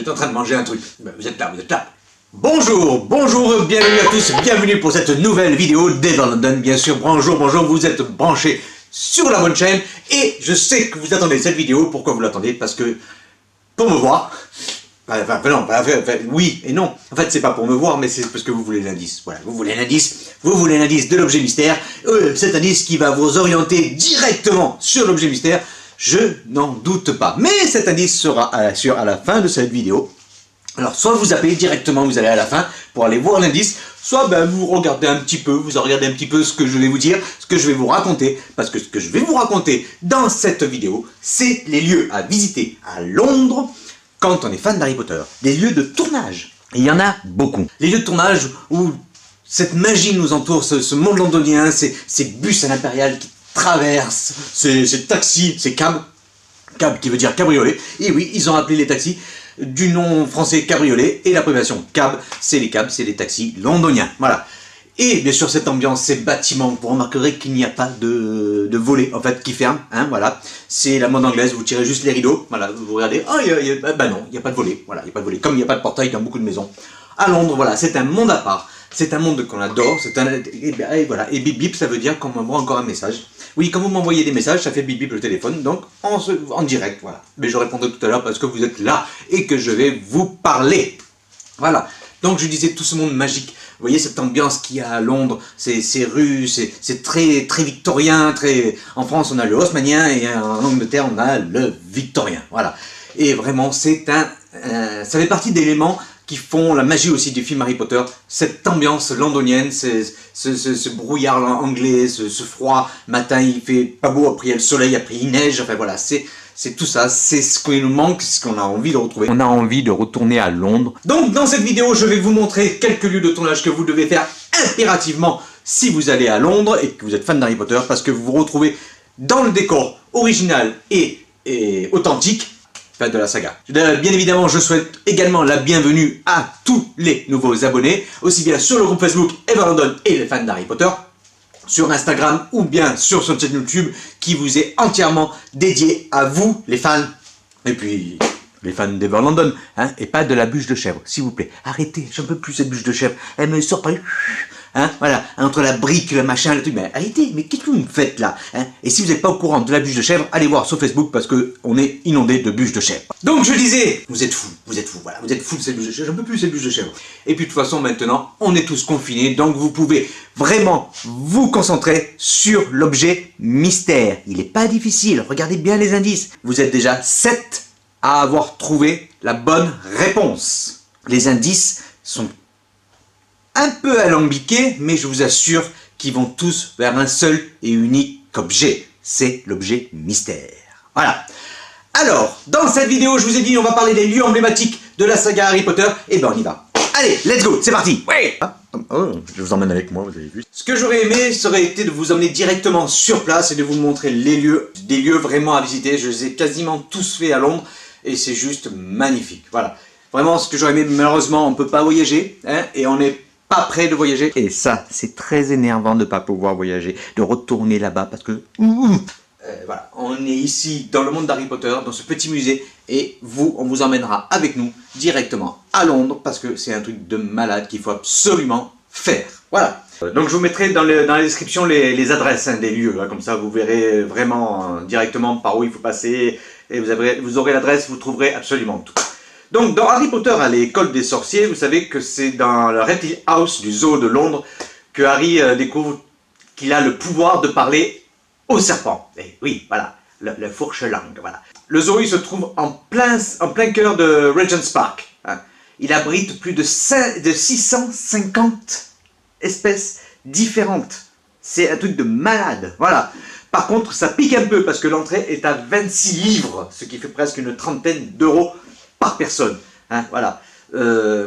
en train de manger un truc. Ben, vous êtes là, vous êtes là. Bonjour, bonjour, bienvenue à tous, bienvenue pour cette nouvelle vidéo d'Ever London. Bien sûr, bonjour, bonjour, vous êtes branchés sur la bonne chaîne. Et je sais que vous attendez cette vidéo. Pourquoi vous l'attendez? Parce que, pour me voir... oui et non. En fait, c'est pas pour me voir, mais c'est parce que vous voulez l'indice. Voilà, vous voulez l'indice de l'objet mystère. Cet indice qui va vous orienter directement sur l'objet mystère. Je n'en doute pas. Mais cet indice sera à la fin de cette vidéo. Alors, soit vous appelez directement, vous allez à la fin pour aller voir l'indice, soit ben, vous regardez un petit peu, ce que je vais vous dire, ce que je vais vous raconter, parce que ce que je vais vous raconter dans cette vidéo, c'est les lieux à visiter à Londres quand on est fan d'Harry Potter. Des lieux de tournage. Et il y en a beaucoup. Les lieux de tournage où cette magie nous entoure, ce monde londonien, ces bus à l'impérial qui traversent, ces taxis, ces cabs qui veut dire cabriolet. Et oui, ils ont appelé les taxis du nom français cabriolet, et l'appellation cab, c'est les taxis londoniens. Voilà. Et bien sûr, cette ambiance, ces bâtiments, vous remarquerez qu'il n'y a pas de volet, en fait, qui ferme, hein, voilà. C'est la mode anglaise, vous tirez juste les rideaux, voilà, vous regardez, oh, bah non, il n'y a pas de volet, voilà, il n'y a pas de volet, comme il n'y a pas de portail dans beaucoup de maisons. À Londres, voilà, c'est un monde à part, c'est un monde qu'on adore, et voilà, et bip bip, ça veut dire qu'on m'envoie encore un message. Oui, quand vous m'envoyez des messages, ça fait bip bip le téléphone, donc en direct, voilà. Mais je répondrai tout à l'heure parce que vous êtes là et que je vais vous parler. Voilà, donc je disais tout ce monde magique. Vous voyez cette ambiance qu'il y a à Londres, ces rues, c'est très, très victorien, très... En France, on a le haussmannien et en Angleterre, on a le victorien, voilà. Et vraiment, ça fait partie d'éléments qui font la magie aussi du film Harry Potter, cette ambiance londonienne, ce brouillard anglais, ce froid, matin il fait pas beau, après il y a le soleil, après il neige, enfin voilà, c'est tout ça, c'est ce qui nous manque, ce qu'on a envie de retrouver. On a envie de retourner à Londres. Donc dans cette vidéo, je vais vous montrer quelques lieux de tournage que vous devez faire impérativement si vous allez à Londres et que vous êtes fan d'Harry Potter, parce que vous vous retrouvez dans le décor original et authentique de la saga. Bien évidemment, je souhaite également la bienvenue à tous les nouveaux abonnés, aussi bien sur le groupe Facebook Ever London et les fans d'Harry Potter, sur Instagram ou bien sur son chaîne YouTube qui vous est entièrement dédié à vous, les fans, et puis les fans d'Ever London, hein, et pas de la bûche de chèvre, s'il vous plaît. Arrêtez, j'en peux plus cette bûche de chèvre, elle me sort pas. Hein, voilà, entre la brique, le machin, le truc, mais arrêtez, mais qu'est-ce que vous me faites là, hein? Et si vous n'êtes pas au courant de la bûche de chèvre, allez voir sur Facebook parce que on est inondé de bûches de chèvre. Donc je disais, vous êtes fous, voilà, vous êtes fous de cette bûche de chèvre, j'en peux plus cette bûche de chèvre. Et puis de toute façon maintenant, on est tous confinés, donc vous pouvez vraiment vous concentrer sur l'objet mystère. Il n'est pas difficile, regardez bien les indices. Vous êtes déjà 7 à avoir trouvé la bonne réponse. Les indices sont un peu alambiqués, mais je vous assure qu'ils vont tous vers un seul et unique objet. C'est l'objet mystère. Voilà. Alors, dans cette vidéo, je vous ai dit, on va parler des lieux emblématiques de la saga Harry Potter. Et ben, on y va. Allez, let's go, c'est parti. Oui. Oh, je vous emmène avec moi, vous avez vu. Ce que j'aurais aimé, ça aurait été de vous emmener directement sur place et de vous montrer les lieux, des lieux vraiment à visiter. Je les ai quasiment tous faits à Londres et c'est juste magnifique. Voilà. Vraiment, ce que j'aurais aimé, malheureusement, on ne peut pas voyager, hein, et on est pas prêt de voyager. Et ça, c'est très énervant de ne pas pouvoir voyager, de retourner là-bas parce que... voilà, on est ici dans le monde d'Harry Potter, dans ce petit musée, et on vous emmènera avec nous directement à Londres parce que c'est un truc de malade qu'il faut absolument faire. Voilà. Donc je vous mettrai dans la description les adresses, hein, des lieux, là, comme ça vous verrez vraiment directement par où il faut passer, et vous aurez l'adresse, vous trouverez absolument tout. Donc, dans Harry Potter à l'école des sorciers, vous savez que c'est dans le Reptile House du zoo de Londres que Harry découvre qu'il a le pouvoir de parler au serpent. Et oui, voilà, le fourche-langue, voilà. Le zoo, il se trouve en plein cœur de Regent's Park. Hein. Il abrite plus de 650 espèces différentes. C'est un truc de malade, voilà. Par contre, ça pique un peu parce que l'entrée est à 26 livres, ce qui fait presque une trentaine d'euros par personne, hein, voilà.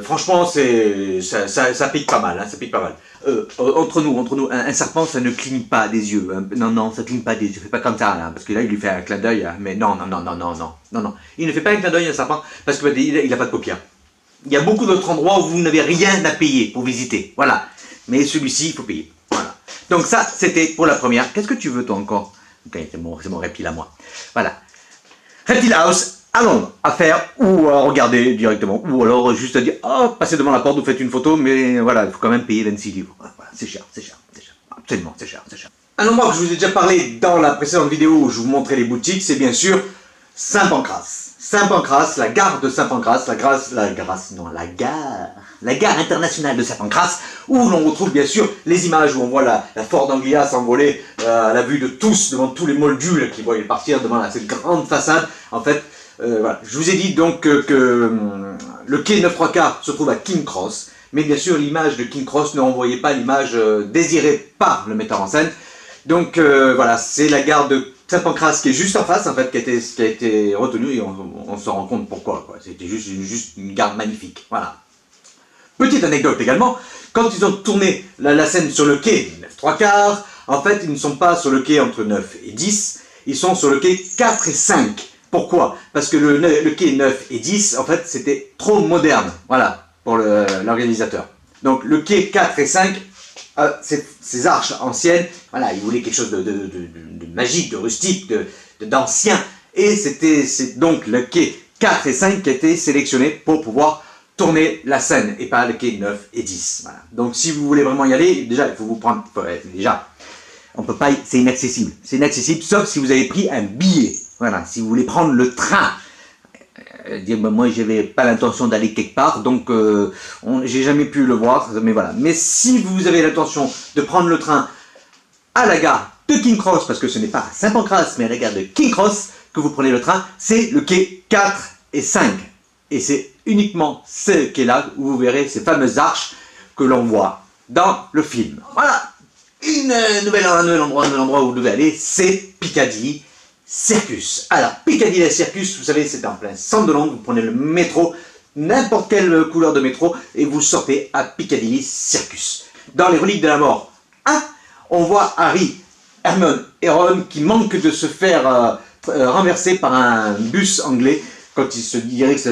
Franchement, ça pique pas mal, hein, ça pique pas mal. Entre nous, un serpent, ça ne cligne pas des yeux. Hein. Non, ça cligne pas des yeux. Fais pas comme ça, là, parce que là, il lui fait un clin d'œil. Hein, mais non. Il ne fait pas un clin d'œil à un serpent parce que il a pas de paupières. Il y a beaucoup d'autres endroits où vous n'avez rien à payer pour visiter, voilà. Mais celui-ci, il faut payer, voilà. Donc ça, c'était pour la première. Qu'est-ce que tu veux, toi, encore? Okay, c'est mon reptile à moi. Voilà. Reptile House à Londres à faire ou à regarder directement, ou alors juste à dire oh, passez devant la porte, vous faites une photo, mais voilà, il faut quand même payer 26 livres. Voilà, c'est cher, absolument, c'est cher. Un endroit que je vous ai déjà parlé dans la précédente vidéo où je vous montrais les boutiques, c'est bien sûr Saint-Pancras. Saint-Pancras, la gare de Saint-Pancras, la gare internationale de Saint-Pancras, où l'on retrouve bien sûr les images où on voit la Ford Anglia s'envoler à la vue de tous, devant tous les moldules qui voyaient partir devant cette grande façade. En fait, voilà. Je vous ai dit donc que le quai 9 3 quarts se trouve à King Cross, mais bien sûr l'image de King Cross ne renvoyait pas l'image désirée par le metteur en scène. Donc voilà, c'est la gare de Saint-Pancras qui est juste en face, en fait, qui a été retenue, et on se rend compte pourquoi. C'était juste une gare magnifique. Voilà. Petite anecdote également, quand ils ont tourné la scène sur le quai 9 3 quarts, en fait, ils ne sont pas sur le quai entre 9 et 10, ils sont sur le quai 4 et 5. Pourquoi? Parce que le quai 9 et 10, en fait, c'était trop moderne, voilà, pour l'organisateur. Donc le quai 4 et 5, ces arches anciennes, voilà, ils voulaient quelque chose de magique, de rustique, d'ancien. Et c'est donc le quai 4 et 5 qui a été sélectionné pour pouvoir tourner la scène, et pas le quai 9 et 10. Voilà. Donc si vous voulez vraiment y aller, déjà, il faut vous prendre... déjà, on peut pas, c'est inaccessible. C'est inaccessible, sauf si vous avez pris un billet. Voilà, si vous voulez prendre le train. Moi, j'avais pas l'intention d'aller quelque part, donc j'ai jamais pu le voir, mais voilà. Mais si vous avez l'intention de prendre le train à la gare de King Cross, parce que ce n'est pas à Saint-Pancras, mais à la gare de King Cross que vous prenez le train, c'est le quai 4 et 5. Et c'est uniquement ce quai-là où vous verrez ces fameuses arches que l'on voit dans le film. Voilà, un nouvel endroit où vous devez aller, c'est Piccadilly Circus. Alors, Piccadilly Circus, vous savez, c'est en plein centre de Londres, vous prenez le métro, n'importe quelle couleur de métro, et vous sortez à Piccadilly Circus. Dans les Reliques de la Mort 1, on voit Harry, Hermione et Ron qui manquent de se faire renverser par un bus anglais quand ils se dirigent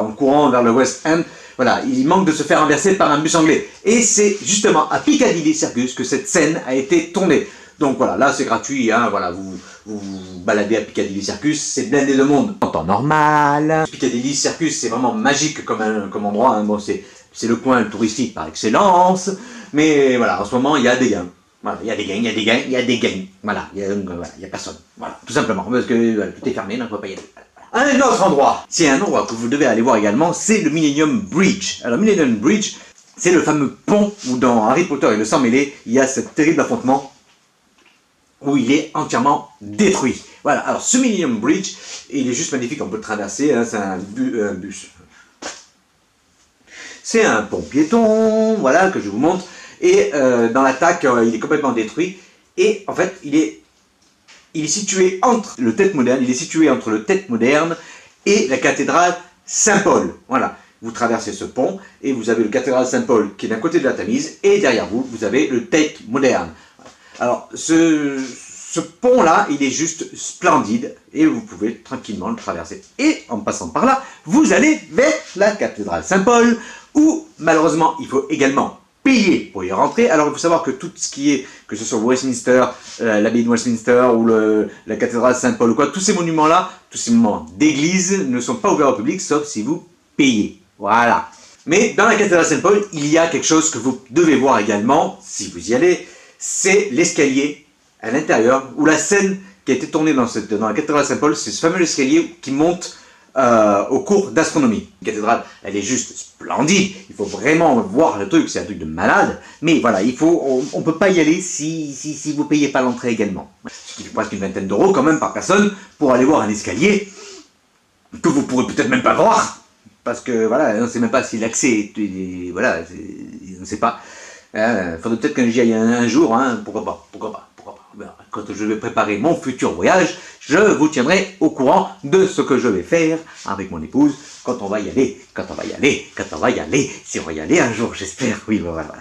en courant vers le West End. Voilà, ils manquent de se faire renverser par un bus anglais. Et c'est justement à Piccadilly Circus que cette scène a été tournée. Donc voilà, là c'est gratuit, hein, voilà, vous baladez à Piccadilly Circus, c'est blindé de monde en temps normal. Piccadilly Circus, c'est vraiment magique comme endroit, hein. Bon, c'est le coin touristique par excellence, mais voilà, en ce moment il y a des gains. Voilà, il y a des gains, voilà, il y a personne, voilà, tout simplement, parce que tout est fermé, donc on ne peut pas y aller. Un autre endroit, c'est un endroit que vous devez aller voir également, c'est le Millennium Bridge. Alors Millennium Bridge, c'est le fameux pont où dans Harry Potter et le sang mêlé, il y a ce terrible affrontement où il est entièrement détruit. Voilà, alors ce Millennium Bridge, il est juste magnifique, on peut le traverser, hein, c'est un bus. C'est un pont piéton, voilà, que je vous montre, et dans l'attaque, il est complètement détruit, et en fait, il est situé entre le Tate Modern et la cathédrale Saint-Paul. Voilà, vous traversez ce pont, et vous avez le cathédrale Saint-Paul qui est d'un côté de la Tamise, et derrière vous, vous avez le Tate Modern. Alors, ce pont-là, il est juste splendide et vous pouvez tranquillement le traverser. Et en passant par là, vous allez vers la cathédrale Saint-Paul, où malheureusement, il faut également payer pour y rentrer. Alors, il faut savoir que tout ce qui est, que ce soit Westminster, l'abbaye de Westminster ou la cathédrale Saint-Paul ou quoi, tous ces monuments-là, tous ces monuments d'église ne sont pas ouverts au public, sauf si vous payez. Voilà. Mais dans la cathédrale Saint-Paul, il y a quelque chose que vous devez voir également, si vous y allez, c'est l'escalier à l'intérieur, où la scène qui a été tournée dans la cathédrale Saint-Paul, c'est ce fameux escalier qui monte au cours d'astronomie. La cathédrale, elle est juste splendide, il faut vraiment voir le truc, c'est un truc de malade, mais voilà, on peut pas y aller si vous payez pas l'entrée également. Ce qui fait presque une vingtaine d'euros quand même par personne pour aller voir un escalier que vous pourrez peut-être même pas voir, parce que voilà, on ne sait même pas si l'accès est, voilà, on ne sait pas. Faudrait peut-être que j'y aille un jour, hein, pourquoi pas. Quand je vais préparer mon futur voyage, je vous tiendrai au courant de ce que je vais faire avec mon épouse quand on va y aller, si on va y aller un jour, j'espère, oui, voilà.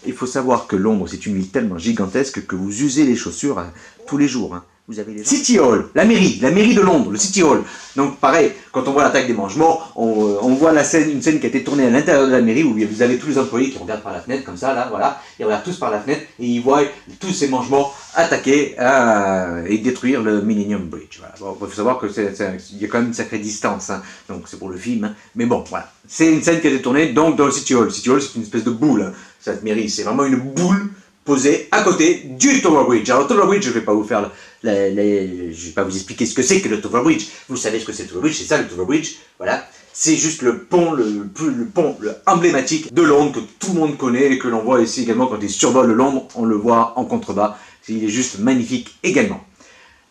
Il faut savoir que Londres, c'est une ville tellement gigantesque que vous usez les chaussures tous les jours, hein. vous avez les City Hall, la mairie de Londres, le City Hall. Donc pareil, quand on voit l'attaque des Mange-Morts, on voit la scène, une scène qui a été tournée à l'intérieur de la mairie où vous avez tous les employés qui regardent par la fenêtre comme ça, là, voilà, ils regardent tous par la fenêtre et ils voient tous ces Mange-Morts attaquer et détruire le Millennium Bridge. Voilà. Bon, il faut savoir que y a quand même une sacrée distance, hein, donc c'est pour le film, hein. Mais bon, voilà. C'est une scène qui a été tournée donc dans le City Hall. Le City Hall, c'est une espèce de boule, hein. Cette mairie, c'est vraiment une boule posée à côté du Tower Bridge. Alors, le Tower Bridge, je ne vais pas vous faire je vais pas vous expliquer ce que c'est que le Tower Bridge. Vous savez ce que c'est le Tower Bridge, c'est ça le Tower Bridge. Voilà. C'est juste le pont, le pont emblématique de Londres que tout le monde connaît et que l'on voit ici également quand il survole Londres, on le voit en contrebas. Il est juste magnifique également.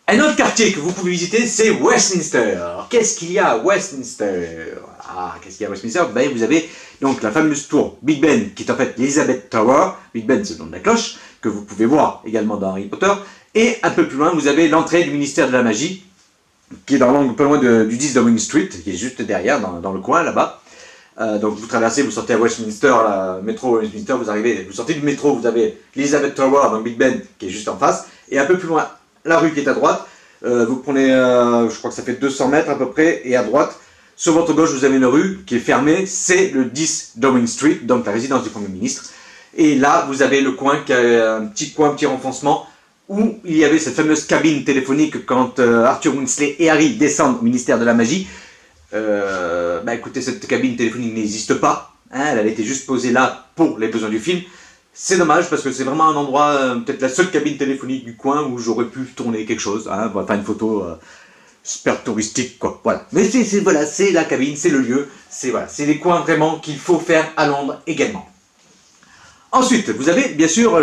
Un autre quartier que vous pouvez visiter, c'est Westminster. Qu'est-ce qu'il y a à Westminster? Qu'est-ce qu'il y a à Westminster? Ben, vous avez donc la fameuse tour Big Ben, qui est en fait l'Elizabeth Tower. Big Ben, c'est le nom de la cloche, que vous pouvez voir également dans Harry Potter. Et un peu plus loin, vous avez l'entrée du ministère de la Magie, qui est dans l'angle pas loin du 10 Downing Street, qui est juste derrière, dans le coin, là-bas. Donc vous traversez, vous sortez à Westminster, métro Westminster, vous sortez du métro, vous avez l'Elizabeth Tower, donc Big Ben, qui est juste en face. Et un peu plus loin, la rue qui est à droite, vous prenez, je crois que ça fait 200 mètres à peu près, et à droite, sur votre gauche, vous avez une rue qui est fermée, c'est le 10 Downing Street, donc la résidence du Premier ministre. Et là, vous avez le coin qui a un petit renfoncement, où il y avait cette fameuse cabine téléphonique quand Arthur Weasley et Harry descendent au ministère de la Magie. Écoutez, cette cabine téléphonique n'existe pas, hein, elle avait été juste posée là pour les besoins du film. C'est dommage parce que c'est vraiment un endroit, peut-être la seule cabine téléphonique du coin où j'aurais pu tourner quelque chose, hein, enfin une photo super touristique quoi, voilà. Mais voilà, c'est la cabine, c'est le lieu, c'est les coins vraiment qu'il faut faire à Londres également. Ensuite, vous avez bien sûr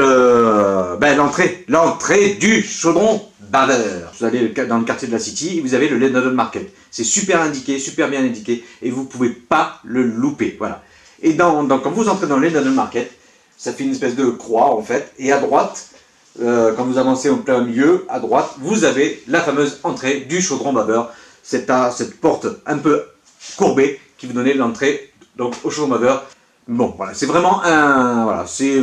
l'entrée du chaudron baveur. Vous allez dans le quartier de la City et vous avez le London Market. C'est super indiqué, super bien indiqué et vous ne pouvez pas le louper, voilà. Et quand vous entrez dans le London Market, ça fait une espèce de croix en fait, et à droite, quand vous avancez en plein milieu, à droite, vous avez la fameuse entrée du chaudron baveur. C'est cette porte un peu courbée qui vous donne l'entrée donc au chaudron baveur. Bon, voilà, c'est vraiment c'est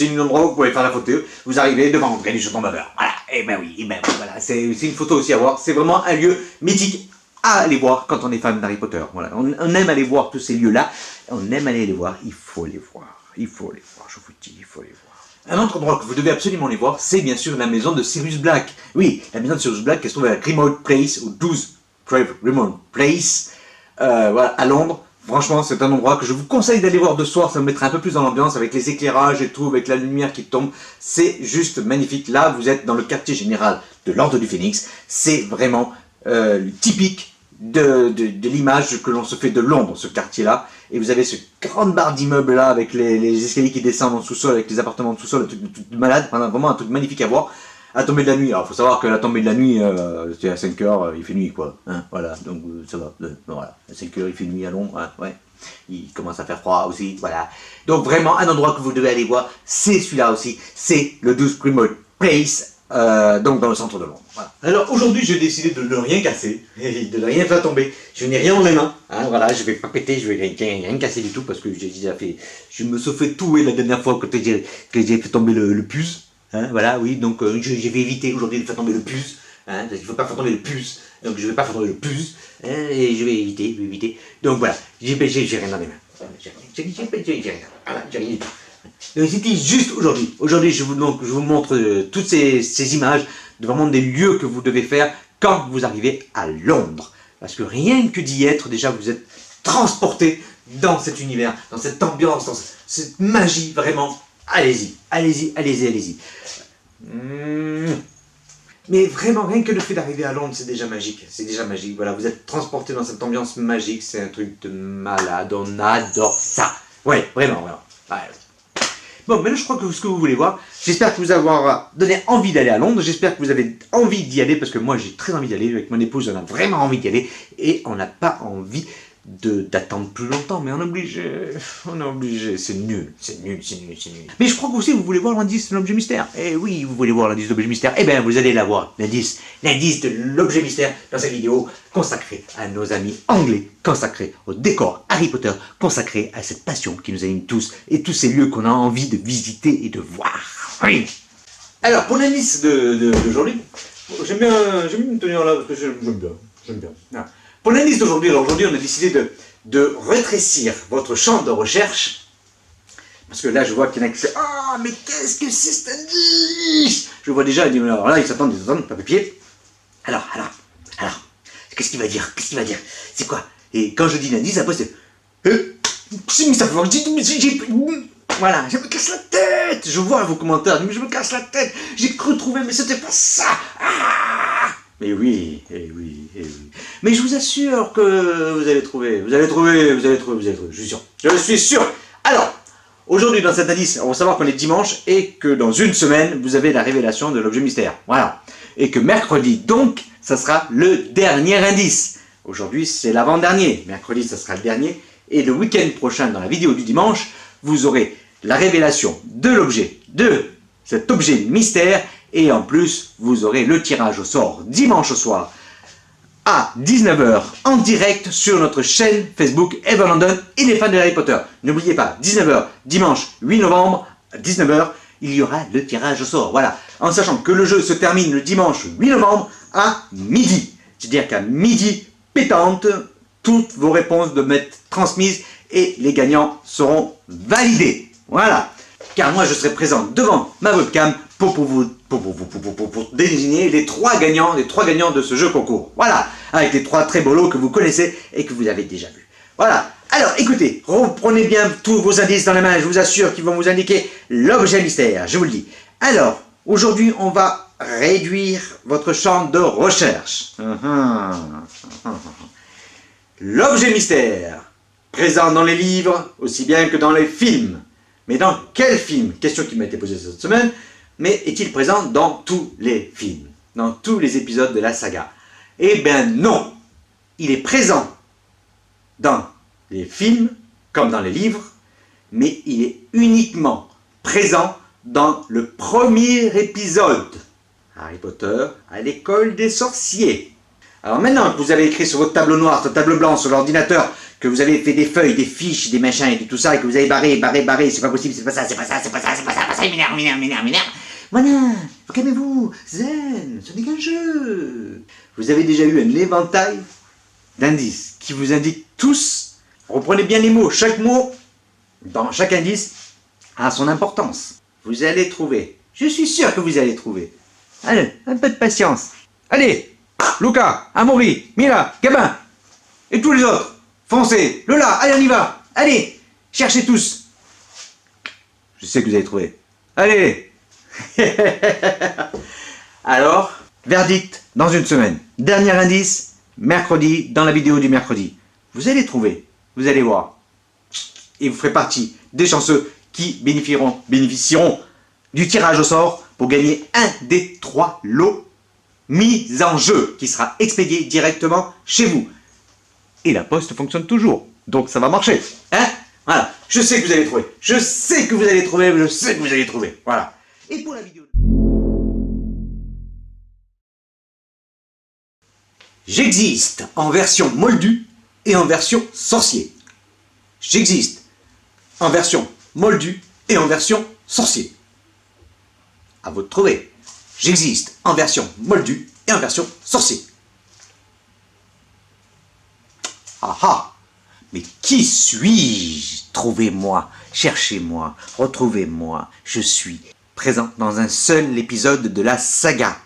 un endroit où vous pouvez faire la photo. Vous arrivez devant l'entrée du chaudron baveur. Voilà, et ben oui, voilà, c'est une photo aussi à voir. C'est vraiment un lieu mythique à aller voir quand on est fan d'Harry Potter. Voilà, on aime aller voir tous ces lieux-là. On aime aller les voir. Il faut les voir. Il faut les voir, je vous dis, il faut les voir. Un autre endroit que vous devez absolument les voir, c'est bien sûr la maison de Sirius Black. Oui, la maison de Sirius Black qui se trouve à la Grimmauld Place, au 12 Grimmauld Place, voilà, à Londres. Franchement, c'est un endroit que je vous conseille d'aller voir de soir, ça me mettra un peu plus dans l'ambiance, avec les éclairages et tout, avec la lumière qui tombe. C'est juste magnifique. Là, vous êtes dans le quartier général de l'Ordre du Phénix. C'est vraiment typique de l'image que l'on se fait de Londres, ce quartier-là. Et vous avez ce grande barre d'immeubles là avec les escaliers qui descendent en sous-sol, avec les appartements en sous-sol, un truc de malade, vraiment un truc magnifique à voir. À tomber de la nuit, alors il faut savoir que la tombée de la nuit, c'est à 5h, il fait nuit quoi, hein, voilà, donc ça va, voilà, à 5h il fait nuit à Londres, hein, ouais, il commence à faire froid aussi, voilà. Donc vraiment un endroit que vous devez aller voir, c'est celui-là aussi, c'est le 12 Grimmauld Place, donc dans le centre de Londres. Voilà. Alors aujourd'hui j'ai décidé de ne rien casser, de ne rien faire tomber, je n'ai rien dans les mains, hein, voilà, je vais pas péter, je vais rien casser du tout parce que j'ai déjà fait, je me suis fait touer la dernière fois que j'ai fait tomber le puce. Hein, voilà, oui, donc je vais éviter aujourd'hui de faire tomber le puce, hein, parce qu'il ne faut pas faire tomber le puce, donc je ne vais pas faire tomber le puce, hein, et je vais éviter, donc voilà, j'ai rien dans les mains, j'ai rien, voilà, j'ai rien du tout. Donc c'était juste aujourd'hui je vous montre toutes ces images, de vraiment des lieux que vous devez faire quand vous arrivez à Londres, parce que rien que d'y être, déjà vous êtes transporté dans cet univers, dans cette ambiance, dans cette magie, vraiment. Allez-y. Mais vraiment, rien que le fait d'arriver à Londres, c'est déjà magique. Voilà, vous êtes transporté dans cette ambiance magique, c'est un truc de malade, on adore ça. Ouais, vraiment. Ouais. Bon, maintenant je crois que ce que vous voulez voir, j'espère que vous avoir donné envie d'aller à Londres, j'espère que vous avez envie d'y aller, parce que moi j'ai très envie d'y aller, avec mon épouse on a vraiment envie d'y aller, et on n'a pas envie d'attendre plus longtemps, mais on est obligé, c'est nul. Mais je crois que aussi vous voulez voir l'indice de l'objet mystère. Eh oui, vous voulez voir l'indice de l'objet mystère, eh bien vous allez la voir, l'indice de l'objet mystère dans cette vidéo consacrée à nos amis anglais, consacrée au décor Harry Potter, consacrée à cette passion qui nous anime tous, et tous ces lieux qu'on a envie de visiter et de voir. Oui. Alors pour l'indice d'aujourd'hui, J'aime bien me tenir là parce que j'aime bien. Ah. Pour l'indice d'aujourd'hui, alors aujourd'hui on a décidé de rétrécir votre champ de recherche. Parce que là je vois qu'il y en a qui disent ah mais qu'est-ce que c'est cet indice? Je vois déjà, alors là ils s'attendent, pas papier. Alors, qu'est-ce qu'il va dire? C'est quoi? Et quand je dis l'indice, après c'est mais ça fait voilà, je me casse la tête. Je vois vos commentaires, mais je me casse la tête. J'ai cru trouver, mais c'était pas ça. Ah mais oui, Mais je vous assure que vous allez trouver. Je suis sûr. Alors, aujourd'hui dans cet indice, on va savoir qu'on est dimanche et que dans une semaine, vous avez la révélation de l'objet mystère. Voilà. Et que mercredi, donc, ça sera le dernier indice. Aujourd'hui, c'est l'avant-dernier. Mercredi, ça sera le dernier. Et le week-end prochain, dans la vidéo du dimanche, vous aurez la révélation de cet objet mystère. Et en plus, vous aurez le tirage au sort dimanche au soir à 19h en direct sur notre chaîne Facebook Ever London et les fans de Harry Potter. N'oubliez pas, 19h, dimanche 8 novembre, 19h, il y aura le tirage au sort. Voilà, en sachant que le jeu se termine le dimanche 8 novembre à midi. C'est-à-dire qu'à midi pétante, toutes vos réponses doivent être transmises et les gagnants seront validés. Voilà, car moi je serai présent devant ma webcam pour désigner les trois gagnants de ce jeu concours. Voilà, avec les trois très beaux lots que vous connaissez et que vous avez déjà vus. Voilà, alors écoutez, reprenez bien tous vos indices dans la main, je vous assure qu'ils vont vous indiquer l'objet mystère, je vous le dis. Alors, aujourd'hui on va réduire votre champ de recherche. L'objet mystère, présent dans les livres aussi bien que dans les films. Mais dans quel film? Question qui m'a été posée cette semaine. Mais est-il présent dans tous les films? Dans tous les épisodes de la saga? Eh bien non! Il est présent dans les films, comme dans les livres, mais il est uniquement présent dans le premier épisode. Harry Potter à l'école des sorciers. Alors maintenant que vous avez écrit sur votre tableau noir, sur tableau blanc, sur l'ordinateur, que vous avez fait des feuilles, des fiches, des machins et tout ça, et que vous avez barré, c'est pas possible, c'est pas ça, il m'énerve. Voilà, calmez-vous, zen, ce n'est qu'un jeu. Vous avez déjà eu un éventail d'indices qui vous indiquent tous, reprenez bien les mots, chaque mot, dans chaque indice, a son importance. Vous allez trouver, je suis sûr que vous allez trouver. Allez, un peu de patience. Allez, Luca, Amaury, Mila, Gabin, et tous les autres. Foncez, Lola, allez on y va. Allez, cherchez tous. Je sais que vous allez trouver. Allez. Alors, verdict dans une semaine. Dernier indice, mercredi, dans la vidéo du mercredi. Vous allez trouver, vous allez voir. Et vous ferez partie des chanceux qui bénéficieront du tirage au sort pour gagner un des 3 lots mis en jeu qui sera expédié directement chez vous. Et la poste fonctionne toujours, donc ça va marcher. Hein? Voilà, je sais que vous allez trouver. Je sais que vous allez trouver. Voilà. Et pour la vidéo... J'existe en version moldu et en version sorcier. J'existe en version moldu et en version sorcier. À vous de trouver. J'existe en version moldu et en version sorcier. Ah ah! Mais qui suis-je? Trouvez-moi, cherchez-moi, retrouvez-moi. Je suis présent dans un seul épisode de la saga.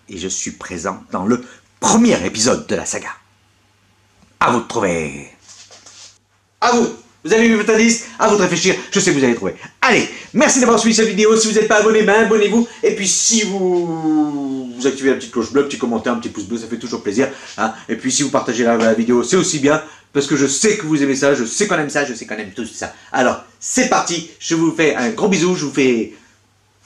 Et je suis présent dans le premier épisode de la saga. À vous de trouver. À vous. Vous avez vu votre indice? À vous de réfléchir. Je sais que vous allez trouver. Allez, merci d'avoir suivi cette vidéo. Si vous n'êtes pas abonné, ben abonnez-vous. Et puis si vous activez la petite cloche bleue, petit commentaire, un petit pouce bleu, ça fait toujours plaisir. Hein. Et puis si vous partagez la vidéo, c'est aussi bien. Parce que je sais que vous aimez ça, je sais qu'on aime ça, je sais qu'on aime tout ça. Alors, c'est parti. Je vous fais un gros bisou. Je vous fais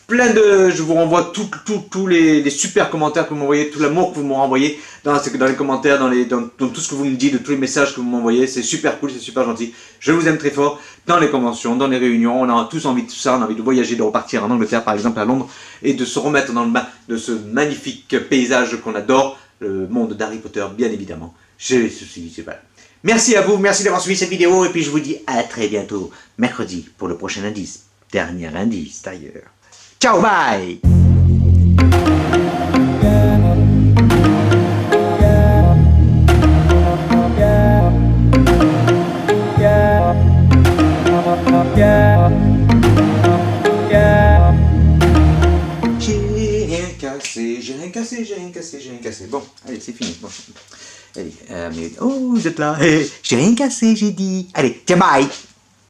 je vous renvoie tous les super commentaires que vous m'envoyez, tout l'amour que vous m'envoyez renvoyé dans les commentaires, dans tout ce que vous me dites, de tous les messages que vous m'envoyez. C'est super cool, c'est super gentil. Je vous aime très fort. Dans les conventions, dans les réunions, on a tous envie de tout ça. On a envie de voyager, de repartir en Angleterre, par exemple, à Londres, et de se remettre dans le bain de ce magnifique paysage qu'on adore, le monde d'Harry Potter, bien évidemment. C'est pas. Merci à vous, merci d'avoir suivi cette vidéo, et puis je vous dis à très bientôt, mercredi, pour le prochain indice. Dernier indice, d'ailleurs. Ciao, bye! cassé, j'ai rien cassé, j'ai rien cassé, j'ai rien cassé. Bon, allez, c'est fini. Bon. Allez, mais... Oh, vous êtes là. J'ai rien cassé, j'ai dit. Allez, tiens, bye.